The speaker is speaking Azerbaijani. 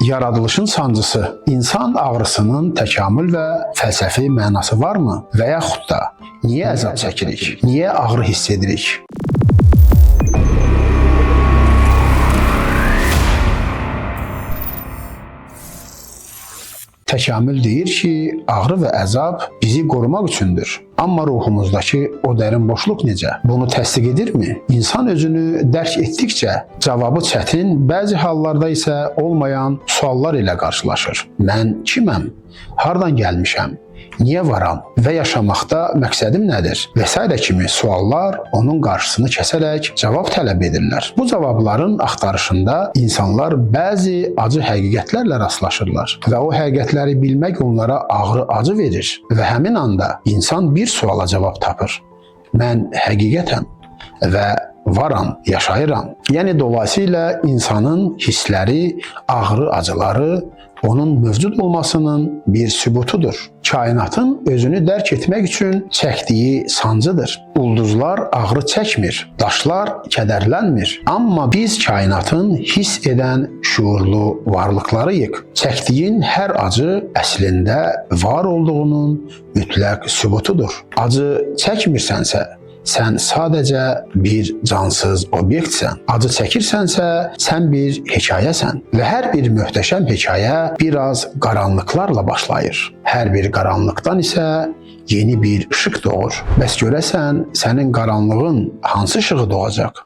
Yaradılışın sancısı, insan ağrısının təkamül və fəlsəfi mənası varmı? Və yaxud da niyə əzab çəkirik? Niyə ağrı hiss edirik? Təkamül deyir ki, ağrı və əzab bizi qorumaq üçündür. Amma ruhumuzdakı o dərin boşluq necə? Bunu təsdiq edirmi? İnsan özünü dərk etdikcə cavabı çətin, bəzi hallarda isə olmayan suallar ilə qarşılaşır. Mən kiməm? Hardan gəlmişəm? Niyə varam və yaşamaqda məqsədim nədir? Və s. kimi suallar onun qarşısını kəsərək cavab tələb edirlər. Bu cavabların axtarışında insanlar bəzi acı həqiqətlərlə rastlaşırlar və o həqiqətləri bilmək onlara ağrı acı verir və həmin anda insan bir suala cavab tapır. Mən həqiqətəm və varam, yaşayıram. Yəni dolayısıyla insanın hissləri, ağrı acıları onun mövcud olmasının bir sübutudur. Kainatın özünü dərk etmək üçün çəkdiyi sancıdır. Ulduzlar ağrı çəkmir, daşlar kədərlənmir. Amma biz kainatın hiss edən şuurlu varlıqlarıyıq. Çəkdiyin hər acı əslində var olduğunun mütləq sübutudur. Acı çəkmirsənsə, sən sadəcə bir cansız obyektsən. Acı çəkirsənsə, sən bir hekayəsən. Və hər bir möhtəşəm hekayə biraz qaranlıqlarla başlayır. Hər bir qaranlıqdan isə yeni bir işıq doğur. Bəs görəsən, sənin qaranlığın hansı işığı doğacaq?